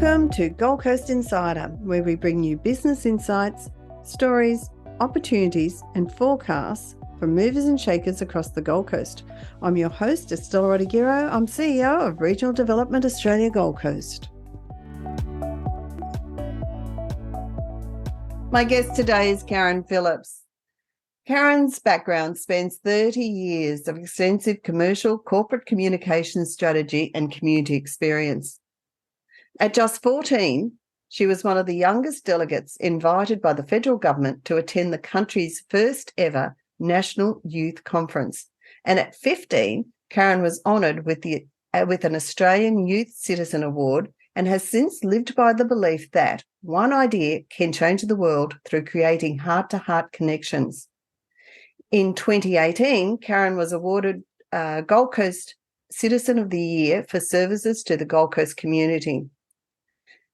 Welcome to Gold Coast Insider, where we bring you business insights, stories, opportunities and forecasts from movers and shakers across the Gold Coast. I'm your host, Estella Rodiguero. I'm CEO of Regional Development Australia Gold Coast. My guest today is Karen Phillips. Karen's background spans 30 years of extensive commercial, corporate communication strategy and community experience. At just 14, she was one of the youngest delegates invited by the federal government to attend the country's first ever National Youth Conference. And at 15, Karen was honoured with an Australian Youth Citizen Award and has since lived by the belief that one idea can change the world through creating heart-to-heart connections. In 2018, Karen was awarded Gold Coast Citizen of the Year for services to the Gold Coast community.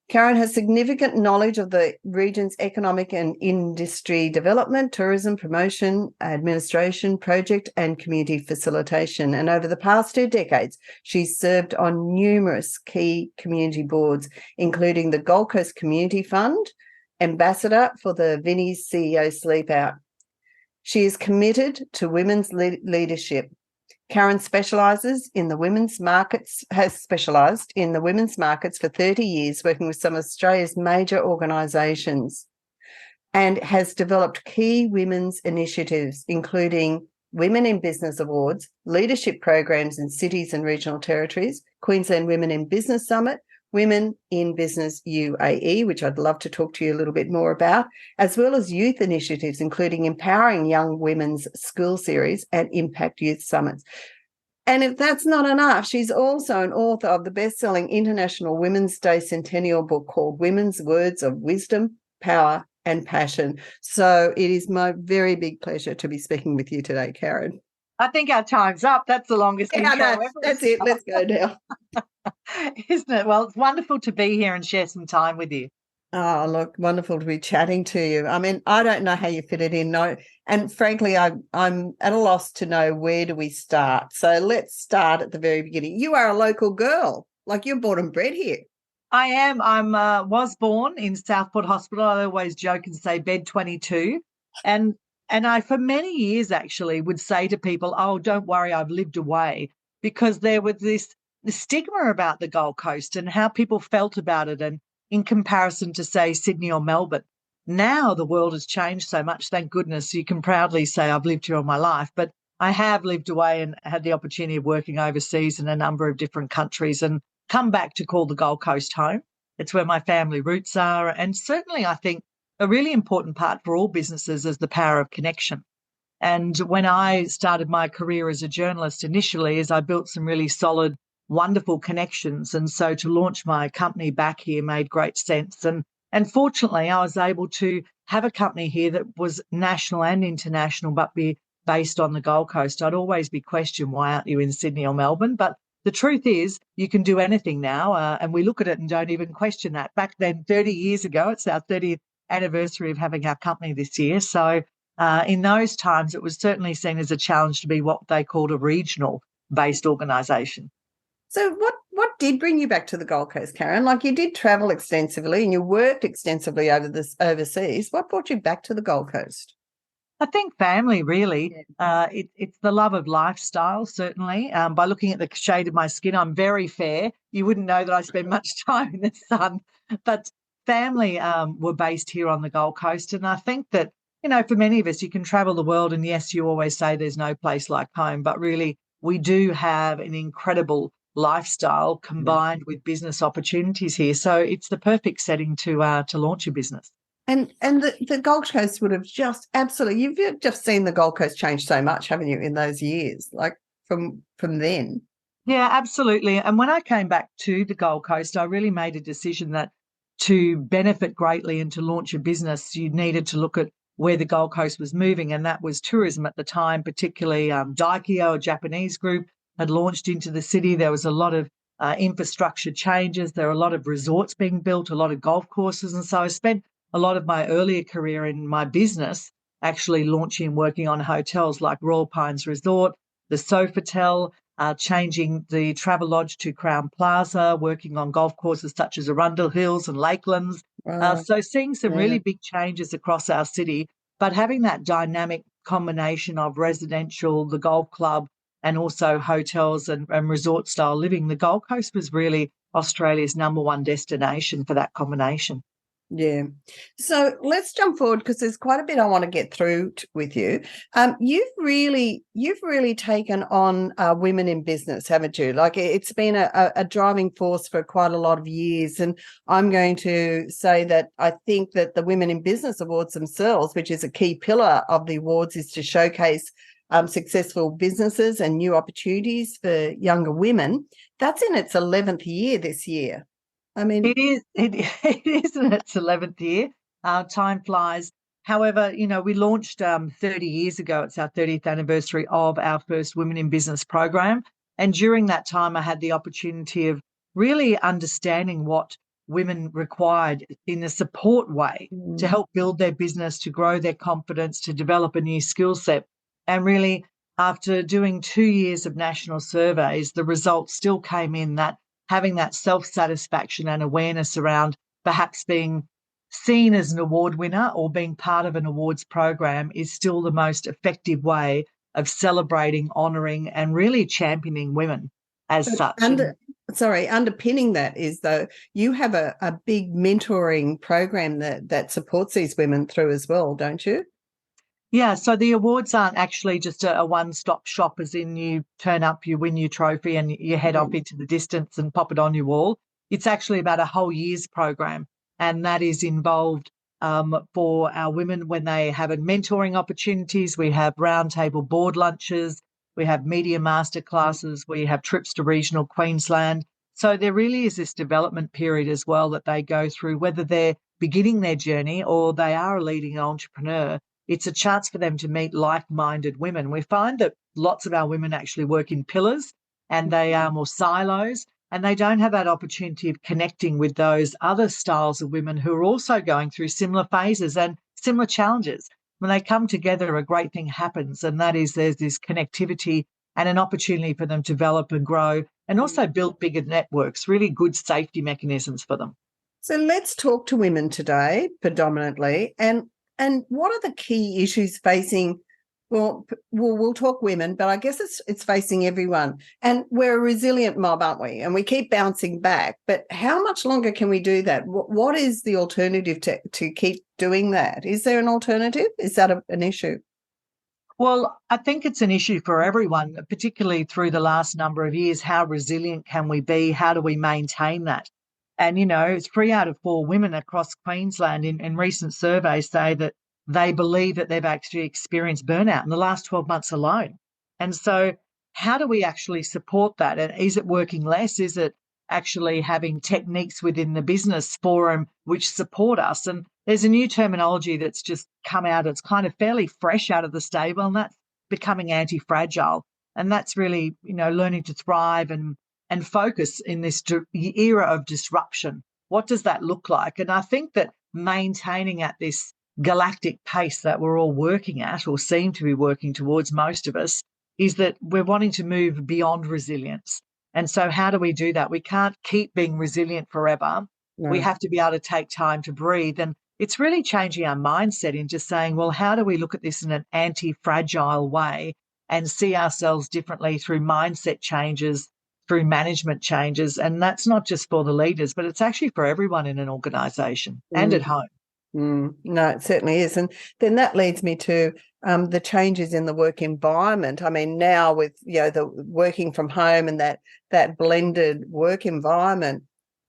Karen has significant knowledge of the region's economic and industry development, tourism promotion, administration, project and community facilitation. And over the past 2 decades, she's served on numerous key community boards, including the Gold Coast Community Fund, ambassador for the Vinnies CEO Sleep Out. She is committed to women's leadership. Karen has specialised in the women's markets for 30 years, working with some of Australia's major organisations, and has developed key women's initiatives, including Women in Business Awards, leadership programs in cities and regional territories, Queensland Women in Business Summit, Women in Business UAE, which I'd love to talk to you a little bit more about, as well as youth initiatives, including Empowering Young Women's School Series and Impact Youth Summits. And if that's not enough, she's also an author of the best-selling International Women's Day Centennial book called Women's Words of Wisdom, Power and Passion. So it is my very big pleasure to be speaking with you today, Karen. I think our time's up. That's the longest intro ever. That's it. Let's go now. Isn't it? Well, it's wonderful to be here and share some time with you. Oh, look, wonderful to be chatting to you. I mean, I don't know how you fit it in. No, and frankly, I'm at a loss to know where do we start. So let's start at the very beginning. You are a local girl, like you're born and bred here. I am. Was born in Southport Hospital. I always joke and say bed 22. And I, for many years, actually would say to people, oh, don't worry, I've lived away, because there was the stigma about the Gold Coast and how people felt about it, and in comparison to, say, Sydney or Melbourne. Now the world has changed so much, thank goodness. You can proudly say I've lived here all my life, but I have lived away and had the opportunity of working overseas in a number of different countries and come back to call the Gold Coast home. It's where my family roots are, and certainly I think a really important part for all businesses is the power of connection. And when I started my career as a journalist initially, I built some really solid, wonderful connections. And so to launch my company back here made great sense. And fortunately, I was able to have a company here that was national and international, but be based on the Gold Coast. I'd always be questioned, why aren't you in Sydney or Melbourne? But the truth is, you can do anything now. And we look at it and don't even question that. Back then, 30 years ago, it's our 30th anniversary of having our company this year. So in those times, it was certainly seen as a challenge to be what they called a regional-based organisation. So what did bring you back to the Gold Coast, Karen? Like, you did travel extensively and you worked extensively overseas. What brought you back to the Gold Coast? I think family, really. It's the love of lifestyle, certainly. By looking at the shade of my skin, I'm very fair. You wouldn't know that I spend much time in the sun. But family were based here on the Gold Coast. And I think that, you know, for many of us, you can travel the world and yes, you always say there's no place like home, but really we do have an incredible lifestyle combined with business opportunities here. So it's the perfect setting to launch a business. And the Gold Coast would have just absolutely, you've just seen the Gold Coast change so much, haven't you, in those years, like from then? Yeah, absolutely. And when I came back to the Gold Coast, I really made a decision that to benefit greatly and to launch a business, you needed to look at where the Gold Coast was moving, and that was tourism at the time, particularly Daikyo, a Japanese group, had launched into the city. There was a lot of infrastructure changes. There were a lot of resorts being built, a lot of golf courses. And so I spent a lot of my earlier career in my business actually launching and working on hotels like Royal Pines Resort, the Sofitel, changing the Travelodge to Crown Plaza, working on golf courses such as Arundel Hills and Lakelands. Wow. So seeing some Yeah. really big changes across our city, but having that dynamic combination of residential, the golf club, and also hotels and resort style living. The Gold Coast was really Australia's #1 destination for that combination. Yeah. So let's jump forward because there's quite a bit I want to get through with you. You've really taken on women in business, haven't you? Like it's been a driving force for quite a lot of years. And I'm going to say that I think that the Women in Business Awards themselves, which is a key pillar of the awards, is to showcase successful businesses and new opportunities for younger women. That's in its 11th year this year. I mean, it is in its 11th year. Time flies. However, we launched 30 years ago. It's our 30th anniversary of our first Women in Business program. And during that time, I had the opportunity of really understanding what women required in a support way to help build their business, to grow their confidence, to develop a new skill set. And really, after doing 2 years of national surveys, the results still came in that having that self-satisfaction and awareness around perhaps being seen as an award winner or being part of an awards program is still the most effective way of celebrating, honouring and really championing women as such. Underpinning that is, though, you have a big mentoring program that supports these women through as well, don't you? Yeah, so the awards aren't actually just a one-stop shop, as in you turn up, you win your trophy and you head off into the distance and pop it on your wall. It's actually about a whole year's program, and that is involved for our women when they have mentoring opportunities. We have roundtable board lunches, we have media masterclasses, we have trips to regional Queensland. So there really is this development period as well that they go through, whether they're beginning their journey or they are a leading entrepreneur. It's a chance for them to meet like-minded women. We find that lots of our women actually work in pillars and they are more silos, and they don't have that opportunity of connecting with those other styles of women who are also going through similar phases and similar challenges. When they come together, a great thing happens, and that is there's this connectivity and an opportunity for them to develop and grow and also build bigger networks, really good safety mechanisms for them. So let's talk to women today predominantly, and what are the key issues facing, well, we'll talk women, but I guess it's facing everyone. And we're a resilient mob, aren't we? And we keep bouncing back. But how much longer can we do that? What is the alternative to keep doing that? Is there an alternative? Is that an issue? Well, I think it's an issue for everyone, particularly through the last number of years. How resilient can we be? How do we maintain that? And, 3 out of 4 women across Queensland in recent surveys say that they believe that they've actually experienced burnout in the last 12 months alone. And so how do we actually support that? And is it working less? Is it actually having techniques within the business forum which support us? And there's a new terminology that's just come out. It's kind of fairly fresh out of the stable, and that's becoming antifragile. And that's really, learning to thrive and focus in this era of disruption. What does that look like? And I think that maintaining at this galactic pace that we're all working at, or seem to be working towards, most of us, is that we're wanting to move beyond resilience. And so how do we do that? We can't keep being resilient forever. No. We have to be able to take time to breathe. And it's really changing our mindset into saying, well, how do we look at this in an anti-fragile way and see ourselves differently through mindset changes, through management changes? And that's not just for the leaders, but it's actually for everyone in an organisation and at home. No, it certainly is. And then that leads me to the changes in the work environment. I mean, now with, the working from home and that blended work environment,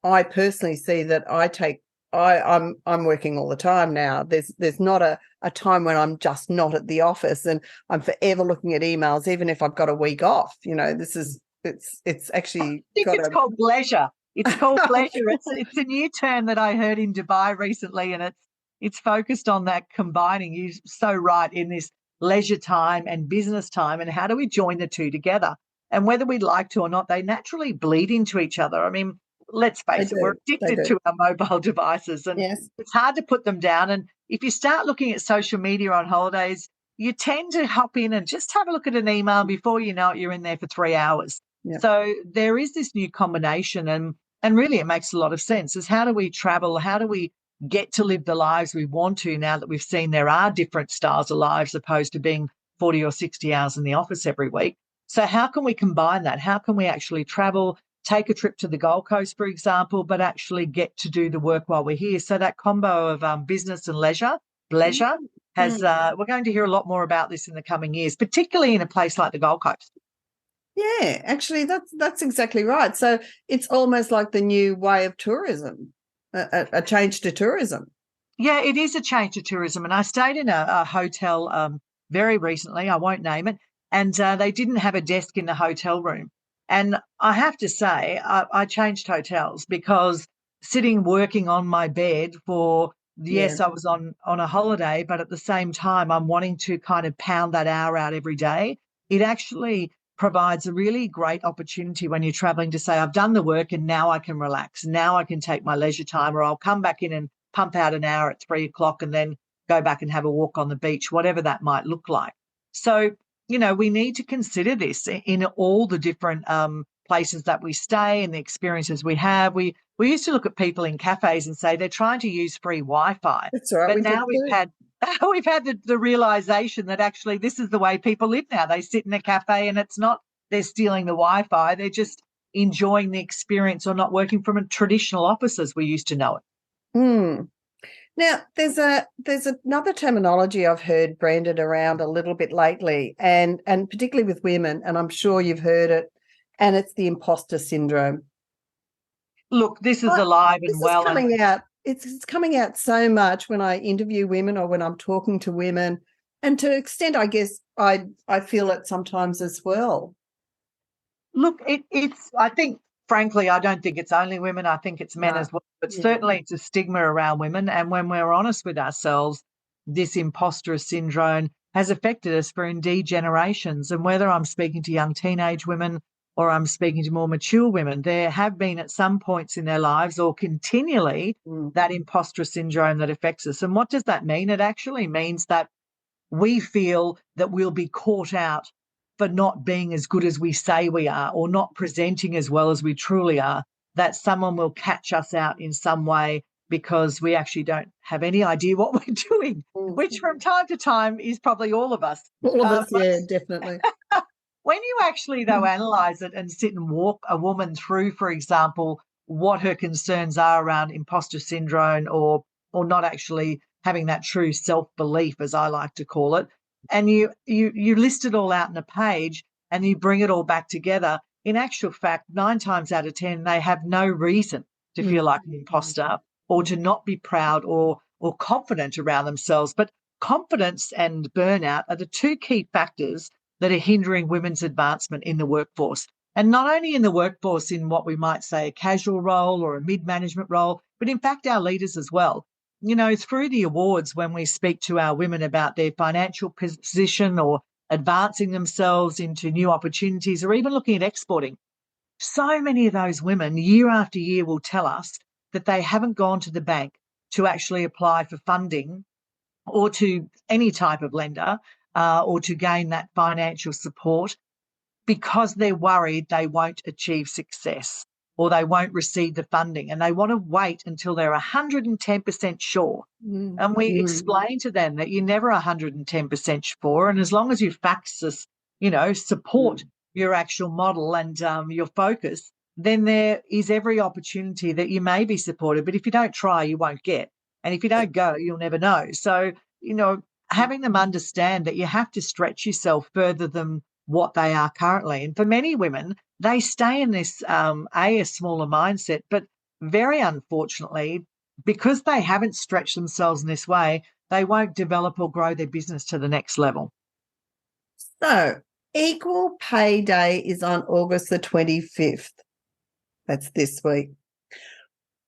I personally see that I'm working all the time now. There's not a time when I'm just not at the office, and I'm forever looking at emails, even if I've got a week off. It's actually it's called leisure. It's called leisure. It's a new term that I heard in Dubai recently, and it's focused on that combining. You're so right, in this leisure time and business time, and how do we join the two together? And whether we'd like to or not, they naturally bleed into each other. I mean, let's face it, we're addicted to our mobile devices, and It's hard to put them down. And if you start looking at social media on holidays, you tend to hop in and just have a look at an email. Before you know it, you're in there for 3 hours. Yeah. So there is this new combination, and really it makes a lot of sense, is how do we travel? How do we get to live the lives we want to now that we've seen there are different styles of lives opposed to being 40 or 60 hours in the office every week? So how can we combine that? How can we actually travel, take a trip to the Gold Coast, for example, but actually get to do the work while we're here? So that combo of business and leisure has, we're going to hear a lot more about this in the coming years, particularly in a place like the Gold Coast. Yeah, actually, that's exactly right. So it's almost like the new way of tourism, a change to tourism. Yeah, it is a change to tourism. And I stayed in a hotel very recently, I won't name it, and they didn't have a desk in the hotel room. And I have to say, I changed hotels because sitting working on my bed for, yes, Yeah. I was on a holiday, but at the same time, I'm wanting to kind of pound that hour out every day. It actually provides a really great opportunity when you're traveling to say, I've done the work and now I can relax. Now I can take my leisure time, or I'll come back in and pump out an hour at 3 o'clock and then go back and have a walk on the beach, whatever that might look like. So, we need to consider this in all the different places that we stay and the experiences we have. We used to look at people in cafes and say they're trying to use free Wi-Fi. That's all right. But now we've had the realization that actually this is the way people live now. They sit in a cafe and it's not they're stealing the Wi-Fi. They're just enjoying the experience or not working from a traditional office as we used to know it. Now, there's another terminology I've heard branded around a little bit lately, and particularly with women, and I'm sure you've heard it, and it's the imposter syndrome. Look, this is alive and well. This is coming out. It's coming out so much when I interview women or when I'm talking to women, and to an extent, I guess I feel it sometimes as well. Look, it's. I think, frankly, I don't think it's only women. I think it's men as well. But certainly, it's a stigma around women. And when we're honest with ourselves, this imposter syndrome has affected us for indeed generations. And whether I'm speaking to young teenage women or I'm speaking to more mature women, there have been at some points in their lives or continually that imposter syndrome that affects us. And what does that mean? It actually means that we feel that we'll be caught out for not being as good as we say we are or not presenting as well as we truly are, that someone will catch us out in some way because we actually don't have any idea what we're doing, which from time to time is probably all of us. All of us, yeah, definitely. When you actually, though, analyse it and sit and walk a woman through, for example, what her concerns are around imposter syndrome or not actually having that true self-belief, as I like to call it, and you list it all out in a page and you bring it all back together, in actual fact, 9 times out of 10, they have no reason to feel like an imposter or to not be proud or confident around themselves. But confidence and burnout are the 2 key factors that are hindering women's advancement in the workforce. And not only in the workforce in what we might say a casual role or a mid-management role, but in fact our leaders as well. Through the awards, when we speak to our women about their financial position or advancing themselves into new opportunities or even looking at exporting, so many of those women year after year will tell us that they haven't gone to the bank to actually apply for funding or to any type of lender or to gain that financial support because they're worried they won't achieve success or they won't receive the funding, and they want to wait until they're 110% sure. And we explain to them that you're never 110% sure, and as long as you facts support your actual model and your focus, then there is every opportunity that you may be supported. But if you don't try, you won't get. And if you don't go, you'll never know. So, having them understand that you have to stretch yourself further than what they are currently. And for many women, they stay in this, a smaller mindset, but very unfortunately, because they haven't stretched themselves in this way, they won't develop or grow their business to the next level. So, Equal Pay Day is on August the 25th. That's this week.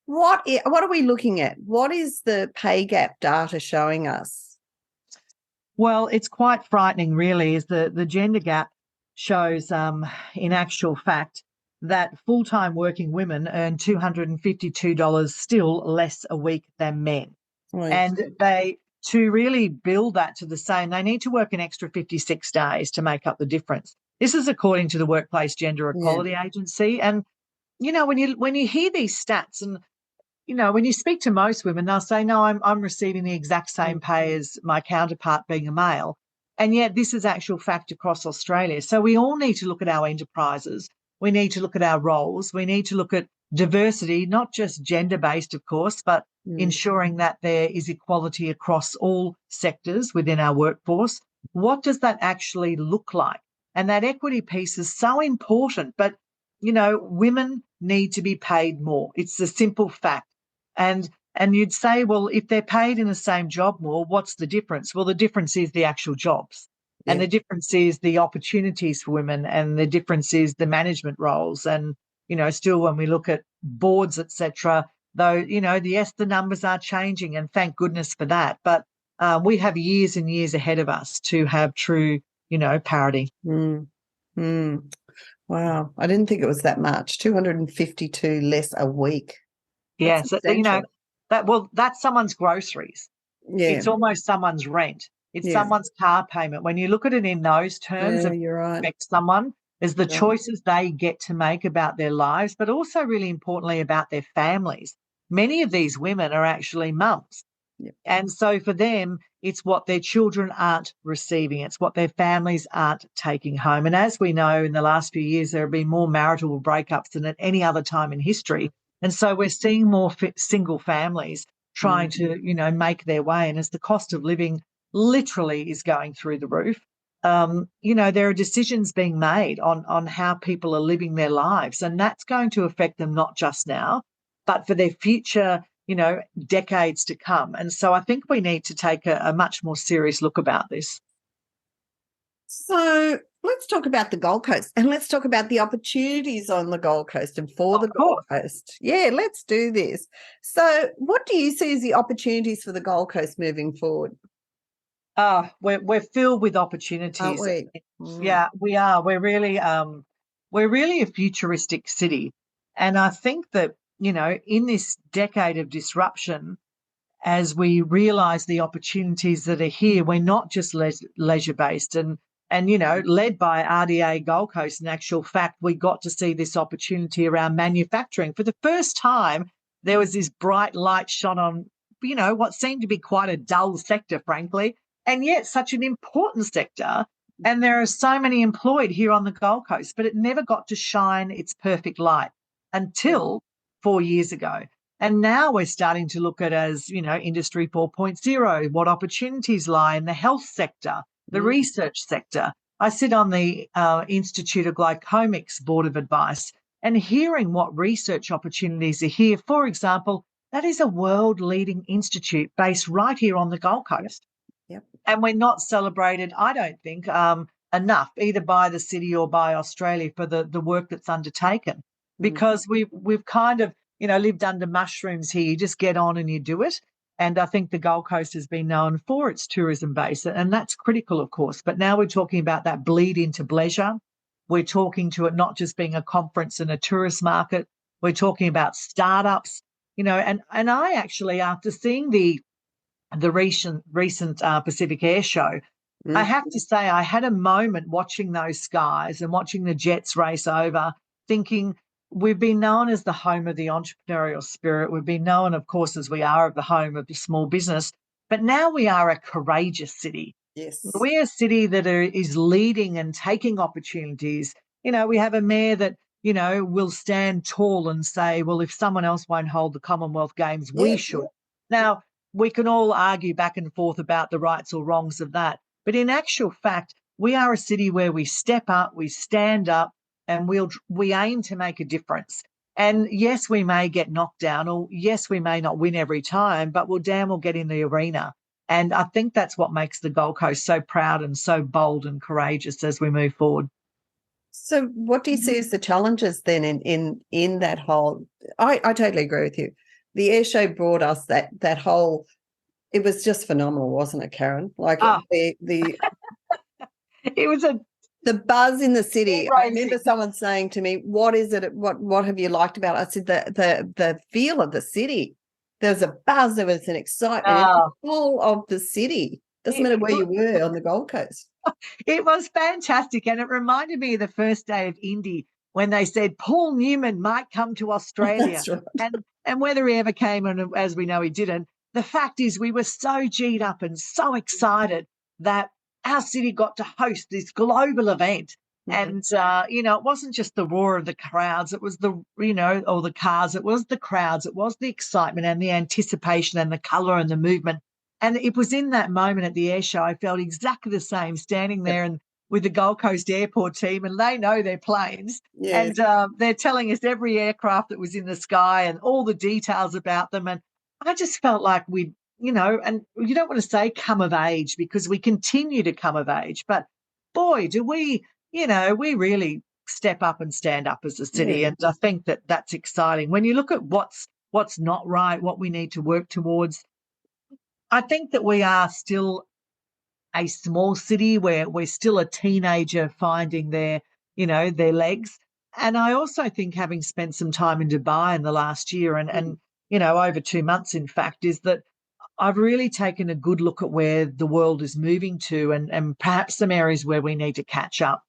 What are we looking at? What is the pay gap data showing us? Well, it's quite frightening, really, is the gender gap shows, in actual fact, that full-time working women earn $252 still less a week than men. Right. And to really build that to the same, they need to work an extra 56 days to make up the difference. This is according to the Workplace Gender Equality Agency. And, when you hear these stats and, when you speak to most women, they'll say, no, I'm receiving the exact same pay as my counterpart being a male. And yet this is actual fact across Australia. So we all need to look at our enterprises. We need to look at our roles. We need to look at diversity, not just gender-based, of course, but ensuring that there is equality across all sectors within our workforce. What does that actually look like? And that equity piece is so important. But, women need to be paid more. It's a simple fact. And you'd say, well, if they're paid in the same job more, what's the difference? Well, the difference is the actual jobs. Yeah. And the difference is the opportunities for women, and the difference is the management roles. And, still when we look at boards, etc., though, yes, the numbers are changing, and thank goodness for that. But we have years and years ahead of us to have true, parity. Wow. I didn't think it was that much. 252 less a week. Yes, that's someone's groceries. Yeah. It's almost someone's rent. It's someone's car payment. When you look at it in those terms, you're right. Affect someone is the choices they get to make about their lives, but also really importantly about their families. Many of these women are actually mums. Yep. And so for them, it's what their children aren't receiving. It's what their families aren't taking home. And as we know, in the last few years, there have been more marital breakups than at any other time in history. And so we're seeing more single families trying to, make their way. And as the cost of living literally is going through the roof, there are decisions being made on how people are living their lives. And that's going to affect them not just now, but for their future, decades to come. And so I think we need to take a much more serious look about this. So let's talk about the Gold Coast, and let's talk about the opportunities on the Gold Coast and for the Gold Coast. Yeah, let's do this. So what do you see as the opportunities for the Gold Coast moving forward? We're filled with opportunities. Aren't we? Yeah, we are. We're really a futuristic city. And I think that, in this decade of disruption, as we realise the opportunities that are here, we're not just leisure-based and led by RDA Gold Coast. In actual fact, we got to see this opportunity around manufacturing. For the first time, there was this bright light shone on, what seemed to be quite a dull sector, frankly, and yet such an important sector. And there are so many employed here on the Gold Coast, but it never got to shine its perfect light until 4 years ago. And now we're starting to look at as, Industry 4.0, what opportunities lie in the health sector, the research sector. I sit on the Institute of Glycomics Board of Advice, and hearing what research opportunities are here. For example, that is a world-leading institute based right here on the Gold Coast. Yep. And we're not celebrated, I don't think, enough, either by the city or by Australia for the work that's undertaken, because we've kind of, lived under mushrooms here. You just get on and you do it. And I think the Gold Coast has been known for its tourism base, and that's critical, of course. But now we're talking about that bleed into leisure. We're talking to it not just being a conference and a tourist market. We're talking about startups, and I actually, after seeing the recent Pacific Air Show, I have to say I had a moment watching those skies and watching the jets race over, thinking, we've been known as the home of the entrepreneurial spirit. We've been known, of course, as we are of the home of the small business. But now we are a courageous city. Yes. We're a city that is leading and taking opportunities. We have a mayor that, will stand tall and say, well, if someone else won't hold the Commonwealth Games, we should. Now, we can all argue back and forth about the rights or wrongs of that. But in actual fact, we are a city where we step up, we stand up, and we aim to make a difference. And yes, we may get knocked down, or yes, we may not win every time, but we'll damn well get in the arena. And I think that's what makes the Gold Coast so proud and so bold and courageous as we move forward. So what do you see as the challenges then in that whole, I totally agree with you. The air show brought us that whole, it was just phenomenal, wasn't it, Karen? Like the it was the buzz in the city. I remember someone saying to me, what is it? What have you liked about it? I said, the feel of the city. There was a buzz, there was an excitement in the Oh, whole of the city. Doesn't matter where you were on the Gold Coast. it was fantastic. And it reminded me of the first day of Indy when they said Paul Newman might come to Australia. That's right. And whether he ever came, and as we know, he didn't, the fact is we were so G'd up and so excited that our city got to host this global event. And, it wasn't just the roar of the crowds. It was or the cars. It was the crowds. It was the excitement and the anticipation and the colour and the movement. And it was in that moment at the air show, I felt exactly the same, standing there and with the Gold Coast Airport team, and they know their planes. Yes. And they're telling us every aircraft that was in the sky and all the details about them. And I just felt like we, and you don't want to say come of age because we continue to come of age. But boy, do we, we really step up and stand up as a city. Yeah. And I think that that's exciting. When you look at what's not right, what we need to work towards, I think that we are still a small city where we're still a teenager finding their legs. And I also think, having spent some time in Dubai in the last year and over 2 months, in fact, is that I've really taken a good look at where the world is moving to and perhaps some areas where we need to catch up.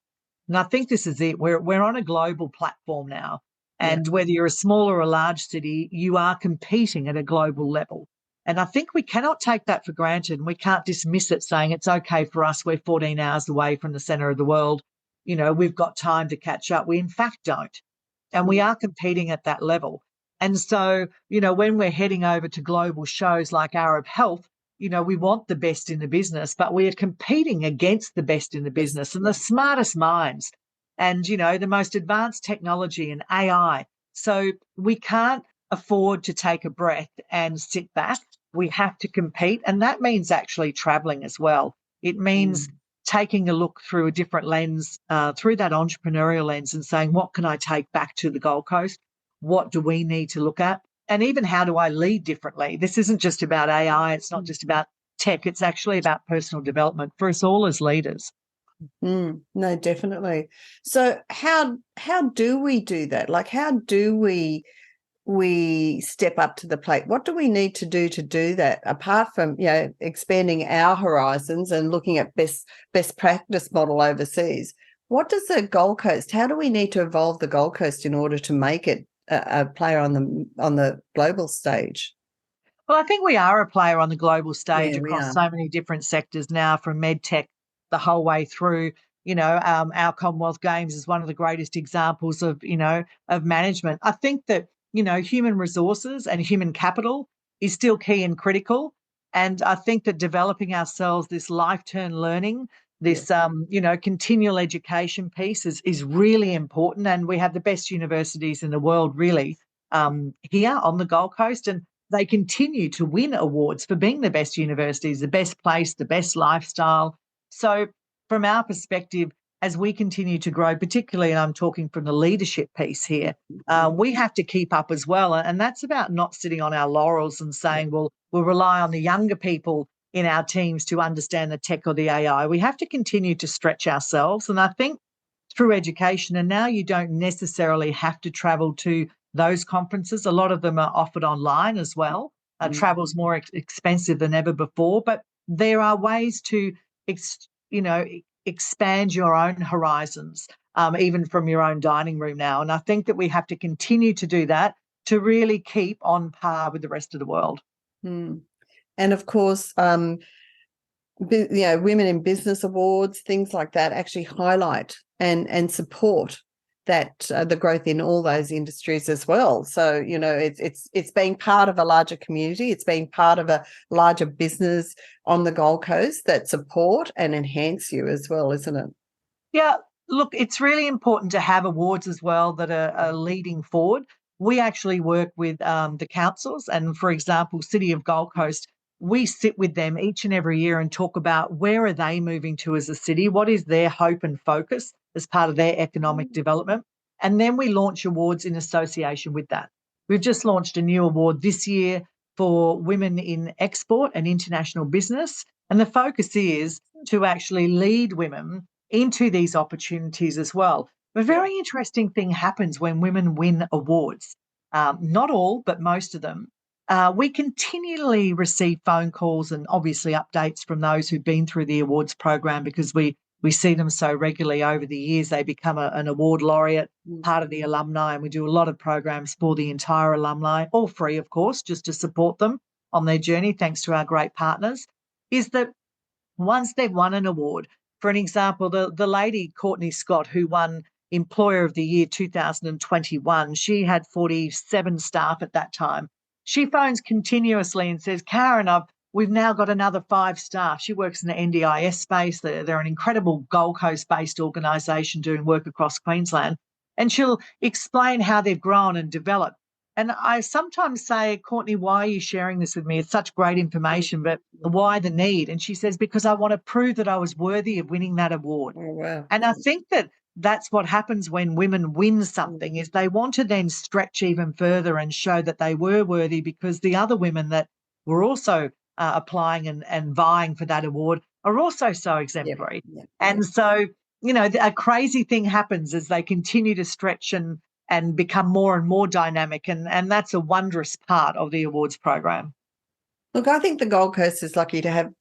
And I think this is it. We're on a global platform now. And whether you're a small or a large city, you are competing at a global level. And I think we cannot take that for granted, and we can't dismiss it saying it's okay for us. We're 14 hours away from the centre of the world. We've got time to catch up. We, in fact, don't. And we are competing at that level. And so, when we're heading over to global shows like Arab Health, we want the best in the business, but we are competing against the best in the business and the smartest minds and, the most advanced technology and AI. So we can't afford to take a breath and sit back. We have to compete. And that means actually traveling as well. It means taking a look through a different lens, through that entrepreneurial lens, and saying, what can I take back to the Gold Coast? What do we need to look at? And even how do I lead differently? This isn't just about AI. It's not just about tech. It's actually about personal development for us all as leaders. No, definitely. So how do we do that? Like, how do we step up to the plate? What do we need to do that, apart from expanding our horizons and looking at best practice model overseas? What does the Gold Coast, how do we need to evolve the Gold Coast in order to make it a player on the global stage? Well, I think we are a player on the global stage across so many different sectors now, from med tech the whole way through. Our Commonwealth Games is one of the greatest examples of management. I think that human resources and human capital is still key and critical. And I think that developing ourselves, this life-term learning, this, continual education piece is really important. And we have the best universities in the world, really, here on the Gold Coast. And they continue to win awards for being the best universities, the best place, the best lifestyle. So from our perspective, as we continue to grow, particularly, and I'm talking from the leadership piece here, we have to keep up as well. And that's about not sitting on our laurels and saying, well, we'll rely on the younger people in our teams to understand the tech or the AI. We have to continue to stretch ourselves. And I think through education, and now you don't necessarily have to travel to those conferences. A lot of them are offered online as well. Travel's more expensive than ever before, but there are ways to, expand your own horizons, even from your own dining room now. And I think that we have to continue to do that to really keep on par with the rest of the world. And of course, Women in Business Awards, things like that, actually highlight and support that the growth in all those industries as well. So it's being part of a larger community. It's being part of a larger business on the Gold Coast that support and enhance you as well, isn't it? Yeah, look, it's really important to have awards as well that are leading forward. We actually work with the councils, and for example, City of Gold Coast, we sit with them each and every year and talk about where are they moving to as a city, what is their hope and focus as part of their economic development, and then we launch awards in association with that. We've just launched a new award this year for women in export and international business, and the focus is to actually lead women into these opportunities as well. A very interesting thing happens when women win awards. Not all, but most of them. We continually receive phone calls and obviously updates from those who've been through the awards program, because we see them so regularly over the years. They become an award laureate, part of the alumni, and we do a lot of programs for the entire alumni, all free, of course, just to support them on their journey, thanks to our great partners. Is that once they've won an award, for an example, the lady, Courtney Scott, who won Employer of the Year 2021, she had 47 staff at that time. She phones continuously and says, Karen, we've now got another 5 staff. She works in the NDIS space. They're an incredible Gold Coast-based organisation doing work across Queensland. And she'll explain how they've grown and developed. And I sometimes say, Courtney, why are you sharing this with me? It's such great information, but why the need? And she says, because I want to prove that I was worthy of winning that award. Oh, wow. And I think that that's what happens when women win something, is they want to then stretch even further and show that they were worthy, because the other women that were also applying and vying for that award are also so exemplary. And so, a crazy thing happens as they continue to stretch and become more and more dynamic. And that's a wondrous part of the awards program. Look, I think the Gold Coast is lucky to have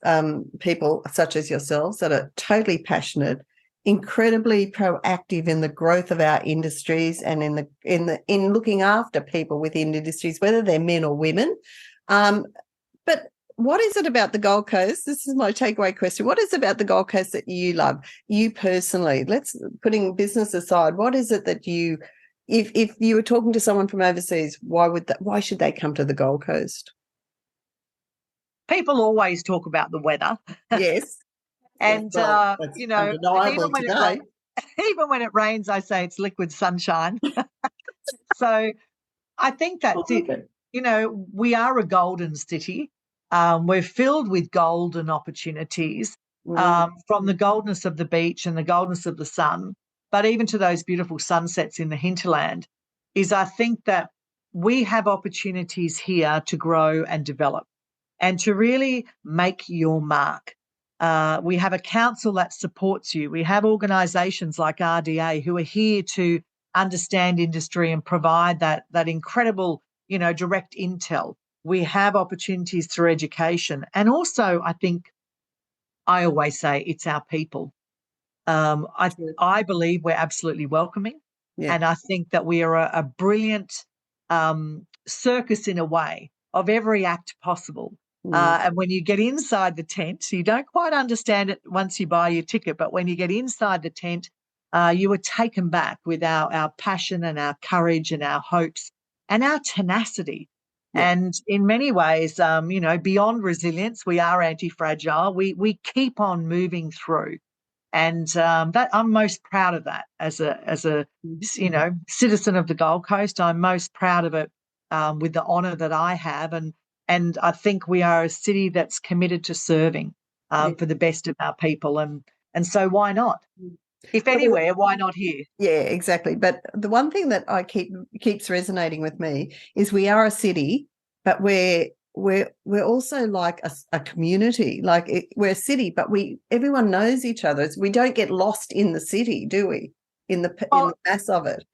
people such as yourselves that are totally passionate, incredibly proactive in the growth of our industries and in looking after people within industries, whether they're men or women. But what is it about the Gold Coast? This is my takeaway question. What is it about the Gold Coast that you love, you personally? Let's, putting business aside, what is it that you, if you were talking to someone from overseas, why should they come to the Gold Coast? People always talk about the weather. Yes. And, undeniable today. Even when it rains, I say it's liquid sunshine. So I think that's it. We are a golden city. We're filled with golden opportunities, from the goldness of the beach and the goldness of the sun, but even to those beautiful sunsets in the hinterland, is I think that we have opportunities here to grow and develop and to really make your mark. We have a council that supports you. We have organisations like RDA who are here to understand industry and provide that incredible, direct intel. We have opportunities through education. And also, I think, I always say it's our people. I believe we're absolutely welcoming. Yeah. And I think that we are a brilliant circus in a way of every act possible. And when you get inside the tent, you don't quite understand it once you buy your ticket, but when you get inside the tent, you are taken back with our passion and our courage and our hopes and our tenacity. Yeah. And in many ways, beyond resilience, we are anti-fragile. We keep on moving through. And that I'm most proud of that as a citizen of the Gold Coast. I'm most proud of it with the honour that I have. And I think we are a city that's committed to serving for the best of our people. And so why not? If anywhere, why not here? Yeah, exactly. But the one thing that keeps resonating with me is we are a city, but we're also like a community. Like we're a city, but everyone knows each other. We don't get lost in the city, do we? In the mass of it.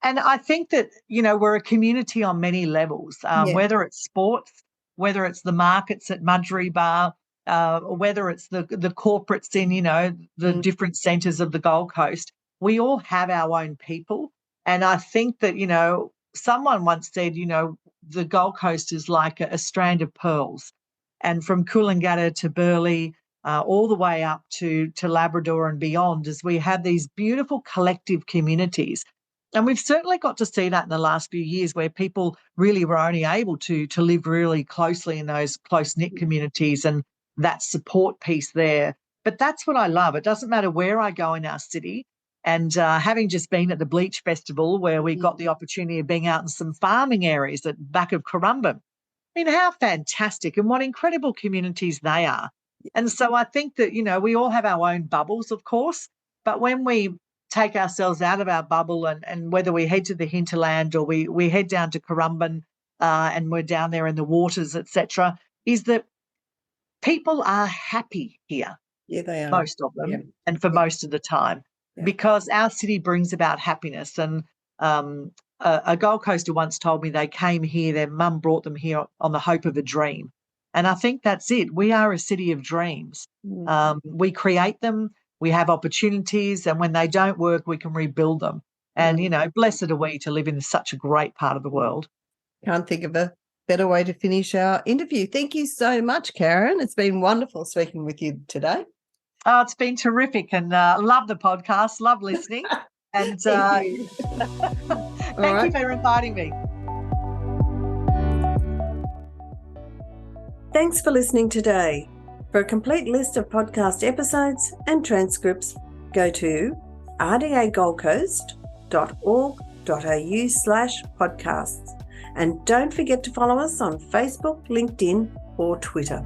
And I think that we're a community on many levels. Whether it's sports, whether it's the markets at Mudgee Bar, or whether it's the corporates in, the different centres of the Gold Coast, we all have our own people. And I think that, someone once said, the Gold Coast is like a strand of pearls. And from Coolangatta to Burleigh, all the way up to Labrador and beyond, as we have these beautiful collective communities. And we've certainly got to see that in the last few years, where people really were only able to live really closely in those close-knit communities and that support piece there. But that's what I love. It doesn't matter where I go in our city. And having just been at the Bleach Festival, where we got the opportunity of being out in some farming areas at the back of Currumbin, I mean, how fantastic and what incredible communities they are. And so I think that, we all have our own bubbles, of course, but when we take ourselves out of our bubble and whether we head to the hinterland or we head down to Currumbin and we're down there in the waters, etc., is that people are happy here. Yeah, they are. Most of them, and for most of the time, because our city brings about happiness. And a Gold Coaster once told me they came here, their mum brought them here on the hope of a dream. And I think that's it. We are a city of dreams. We create them, we have opportunities, and when they don't work, we can rebuild them. And, blessed are we to live in such a great part of the world. Can't think of a better way to finish our interview. Thank you so much, Karen. It's been wonderful speaking with you today. Oh, it's been terrific, and love the podcast, love listening. And Thank you. Thank you for inviting me. Thanks for listening today. For a complete list of podcast episodes and transcripts, go to rdagoldcoast.org.au/podcasts. And don't forget to follow us on Facebook, LinkedIn, or Twitter.